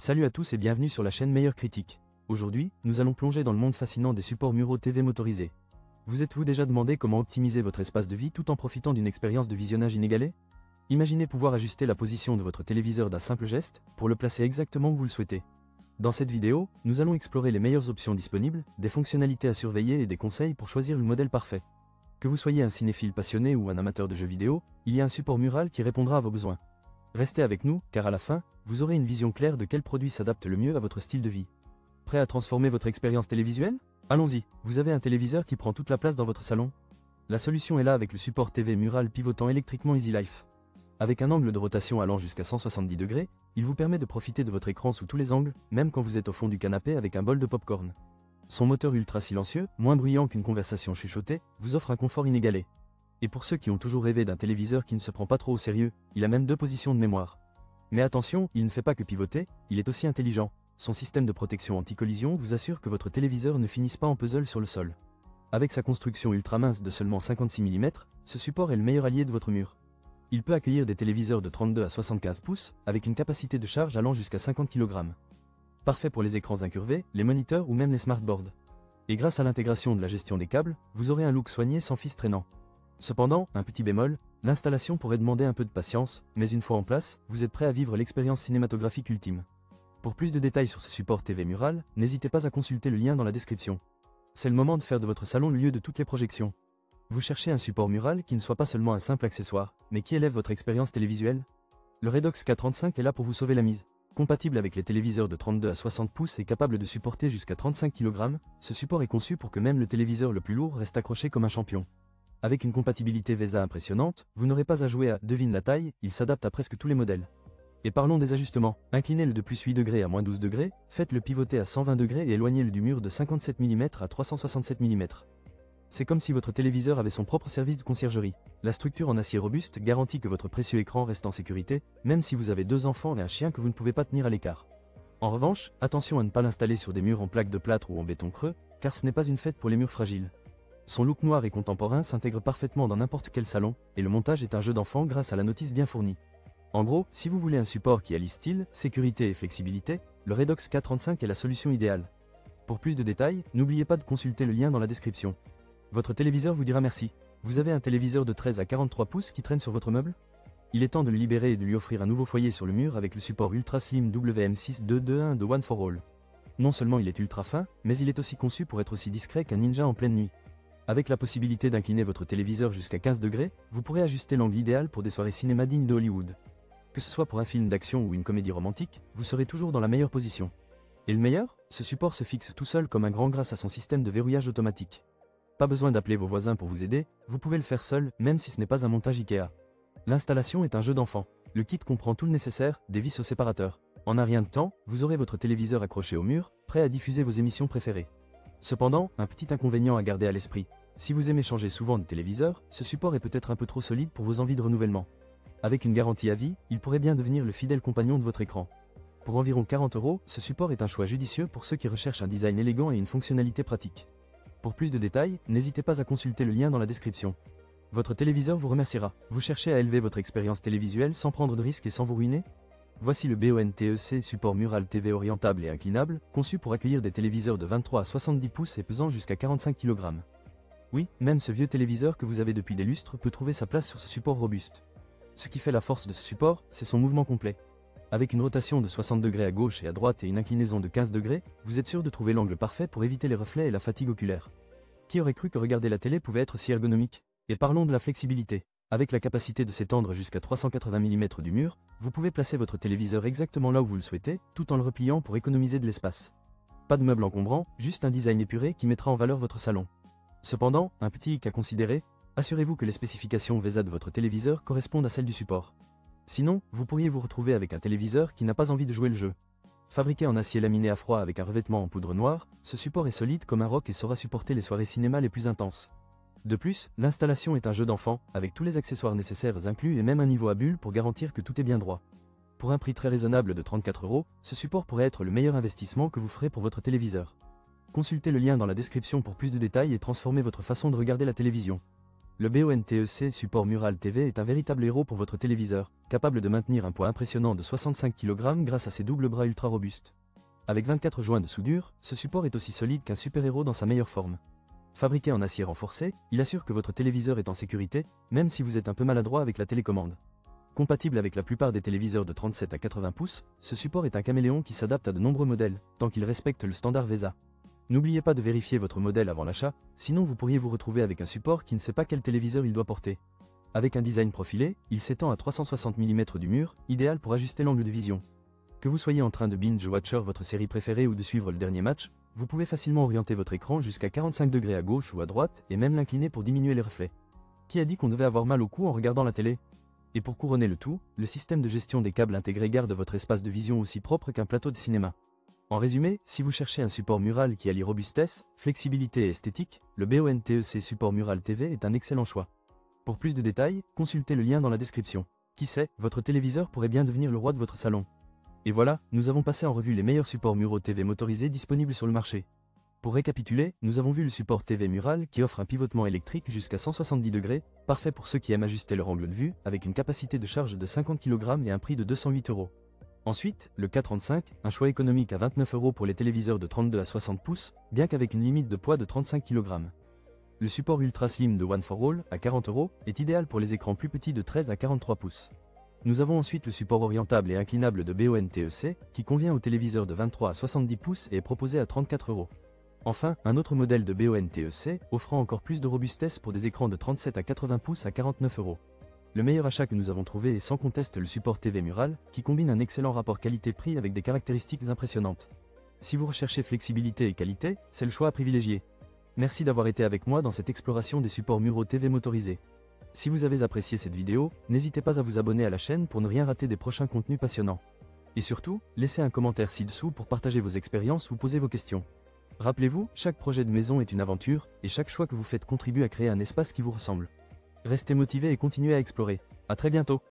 Salut à tous et bienvenue sur la chaîne Meilleure Critique. Aujourd'hui, nous allons plonger dans le monde fascinant des supports muraux TV motorisés. Vous êtes-vous déjà demandé comment optimiser votre espace de vie tout en profitant d'une expérience de visionnage inégalée? Imaginez pouvoir ajuster la position de votre téléviseur d'un simple geste, pour le placer exactement où vous le souhaitez. Dans cette vidéo, nous allons explorer les meilleures options disponibles, des fonctionnalités à surveiller et des conseils pour choisir le modèle parfait. Que vous soyez un cinéphile passionné ou un amateur de jeux vidéo, il y a un support mural qui répondra à vos besoins. Restez avec nous, car à la fin, vous aurez une vision claire de quel produit s'adapte le mieux à votre style de vie. Prêt à transformer votre expérience télévisuelle? Allons-y, vous avez un téléviseur qui prend toute la place dans votre salon? La solution est là avec le support TV mural pivotant électriquement EasyLife. Avec un angle de rotation allant jusqu'à 170 degrés, il vous permet de profiter de votre écran sous tous les angles, même quand vous êtes au fond du canapé avec un bol de popcorn. Son moteur ultra silencieux, moins bruyant qu'une conversation chuchotée, vous offre un confort inégalé. Et pour ceux qui ont toujours rêvé d'un téléviseur qui ne se prend pas trop au sérieux, il a même 2 positions de mémoire. Mais attention, il ne fait pas que pivoter, il est aussi intelligent. Son système de protection anti-collision vous assure que votre téléviseur ne finisse pas en puzzle sur le sol. Avec sa construction ultra mince de seulement 56 mm, ce support est le meilleur allié de votre mur. Il peut accueillir des téléviseurs de 32 à 75 pouces, avec une capacité de charge allant jusqu'à 50 kg. Parfait pour les écrans incurvés, les moniteurs ou même les smartboards. Et grâce à l'intégration de la gestion des câbles, vous aurez un look soigné sans fils traînant. Cependant, un petit bémol, l'installation pourrait demander un peu de patience, mais une fois en place, vous êtes prêt à vivre l'expérience cinématographique ultime. Pour plus de détails sur ce support TV mural, n'hésitez pas à consulter le lien dans la description. C'est le moment de faire de votre salon le lieu de toutes les projections. Vous cherchez un support mural qui ne soit pas seulement un simple accessoire, mais qui élève votre expérience télévisuelle? Le Redox K35 est là pour vous sauver la mise. Compatible avec les téléviseurs de 32 à 60 pouces et capable de supporter jusqu'à 35 kg, ce support est conçu pour que même le téléviseur le plus lourd reste accroché comme un champion. Avec une compatibilité VESA impressionnante, vous n'aurez pas à jouer à « devine la taille », il s'adapte à presque tous les modèles. Et parlons des ajustements. Inclinez-le de plus 8 degrés à moins 12 degrés, faites-le pivoter à 120 degrés et éloignez-le du mur de 57 mm à 367 mm. C'est comme si votre téléviseur avait son propre service de conciergerie. La structure en acier robuste garantit que votre précieux écran reste en sécurité, même si vous avez 2 enfants et un chien que vous ne pouvez pas tenir à l'écart. En revanche, attention à ne pas l'installer sur des murs en plaques de plâtre ou en béton creux, car ce n'est pas une fête pour les murs fragiles. Son look noir et contemporain s'intègre parfaitement dans n'importe quel salon, et le montage est un jeu d'enfant grâce à la notice bien fournie. En gros, si vous voulez un support qui allie style, sécurité et flexibilité, le Redox K35 est la solution idéale. Pour plus de détails, n'oubliez pas de consulter le lien dans la description. Votre téléviseur vous dira merci. Vous avez un téléviseur de 13 à 43 pouces qui traîne sur votre meuble? Il est temps de le libérer et de lui offrir un nouveau foyer sur le mur avec le support Ultra Slim WM6221 de One for All. Non seulement il est ultra fin, mais il est aussi conçu pour être aussi discret qu'un ninja en pleine nuit. Avec la possibilité d'incliner votre téléviseur jusqu'à 15 degrés, vous pourrez ajuster l'angle idéal pour des soirées cinéma dignes de Hollywood. Que ce soit pour un film d'action ou une comédie romantique, vous serez toujours dans la meilleure position. Et le meilleur, ce support se fixe tout seul comme un grand grâce à son système de verrouillage automatique. Pas besoin d'appeler vos voisins pour vous aider, vous pouvez le faire seul, même si ce n'est pas un montage Ikea. L'installation est un jeu d'enfant. Le kit comprend tout le nécessaire, des vis au séparateur. En un rien de temps, vous aurez votre téléviseur accroché au mur, prêt à diffuser vos émissions préférées. Cependant, un petit inconvénient à garder à l'esprit. Si vous aimez changer souvent de téléviseur, ce support est peut-être un peu trop solide pour vos envies de renouvellement. Avec une garantie à vie, il pourrait bien devenir le fidèle compagnon de votre écran. Pour environ 40 €, ce support est un choix judicieux pour ceux qui recherchent un design élégant et une fonctionnalité pratique. Pour plus de détails, n'hésitez pas à consulter le lien dans la description. Votre téléviseur vous remerciera. Vous cherchez à élever votre expérience télévisuelle sans prendre de risques et sans vous ruiner? Voici le BONTEC support mural TV orientable et inclinable, conçu pour accueillir des téléviseurs de 23 à 70 pouces et pesant jusqu'à 45 kg. Oui, même ce vieux téléviseur que vous avez depuis des lustres peut trouver sa place sur ce support robuste. Ce qui fait la force de ce support, c'est son mouvement complet. Avec une rotation de 60 degrés à gauche et à droite et une inclinaison de 15 degrés, vous êtes sûr de trouver l'angle parfait pour éviter les reflets et la fatigue oculaire. Qui aurait cru que regarder la télé pouvait être si ergonomique? Et parlons de la flexibilité. Avec la capacité de s'étendre jusqu'à 380 mm du mur, vous pouvez placer votre téléviseur exactement là où vous le souhaitez, tout en le repliant pour économiser de l'espace. Pas de meubles encombrants, juste un design épuré qui mettra en valeur votre salon. Cependant, un petit hic à considérer, assurez-vous que les spécifications VESA de votre téléviseur correspondent à celles du support. Sinon, vous pourriez vous retrouver avec un téléviseur qui n'a pas envie de jouer le jeu. Fabriqué en acier laminé à froid avec un revêtement en poudre noire, ce support est solide comme un roc et saura supporter les soirées cinéma les plus intenses. De plus, l'installation est un jeu d'enfant, avec tous les accessoires nécessaires inclus et même un niveau à bulles pour garantir que tout est bien droit. Pour un prix très raisonnable de 34 €, ce support pourrait être le meilleur investissement que vous ferez pour votre téléviseur. Consultez le lien dans la description pour plus de détails et transformez votre façon de regarder la télévision. Le BONTEC support Mural TV est un véritable héros pour votre téléviseur, capable de maintenir un poids impressionnant de 65 kg grâce à ses doubles bras ultra robustes. Avec 24 joints de soudure, ce support est aussi solide qu'un super-héros dans sa meilleure forme. Fabriqué en acier renforcé, il assure que votre téléviseur est en sécurité, même si vous êtes un peu maladroit avec la télécommande. Compatible avec la plupart des téléviseurs de 37 à 80 pouces, ce support est un caméléon qui s'adapte à de nombreux modèles, tant qu'il respecte le standard VESA. N'oubliez pas de vérifier votre modèle avant l'achat, sinon vous pourriez vous retrouver avec un support qui ne sait pas quel téléviseur il doit porter. Avec un design profilé, il s'étend à 360 mm du mur, idéal pour ajuster l'angle de vision. Que vous soyez en train de binge-watcher votre série préférée ou de suivre le dernier match, vous pouvez facilement orienter votre écran jusqu'à 45 degrés à gauche ou à droite et même l'incliner pour diminuer les reflets. Qui a dit qu'on devait avoir mal au cou en regardant la télé? Et pour couronner le tout, le système de gestion des câbles intégrés garde votre espace de vision aussi propre qu'un plateau de cinéma. En résumé, si vous cherchez un support mural qui allie robustesse, flexibilité et esthétique, le BONTEC support Mural TV est un excellent choix. Pour plus de détails, consultez le lien dans la description. Qui sait, votre téléviseur pourrait bien devenir le roi de votre salon. Et voilà, nous avons passé en revue les meilleurs supports muraux TV motorisés disponibles sur le marché. Pour récapituler, nous avons vu le support TV Mural qui offre un pivotement électrique jusqu'à 170 degrés, parfait pour ceux qui aiment ajuster leur angle de vue, avec une capacité de charge de 50 kg et un prix de 208 €. Ensuite, le K35, un choix économique à 29 € pour les téléviseurs de 32 à 60 pouces, bien qu'avec une limite de poids de 35 kg. Le support Ultra Slim de One for All, à 40 € est idéal pour les écrans plus petits de 13 à 43 pouces. Nous avons ensuite le support orientable et inclinable de BONTEC, qui convient aux téléviseurs de 23 à 70 pouces et est proposé à 34 €. Enfin, un autre modèle de BONTEC, offrant encore plus de robustesse pour des écrans de 37 à 80 pouces à 49 €. Le meilleur achat que nous avons trouvé est sans conteste le support TV Mural, qui combine un excellent rapport qualité-prix avec des caractéristiques impressionnantes. Si vous recherchez flexibilité et qualité, c'est le choix à privilégier. Merci d'avoir été avec moi dans cette exploration des supports muraux TV motorisés. Si vous avez apprécié cette vidéo, n'hésitez pas à vous abonner à la chaîne pour ne rien rater des prochains contenus passionnants. Et surtout, laissez un commentaire ci-dessous pour partager vos expériences ou poser vos questions. Rappelez-vous, chaque projet de maison est une aventure, et chaque choix que vous faites contribue à créer un espace qui vous ressemble. Restez motivés et continuez à explorer. À très bientôt.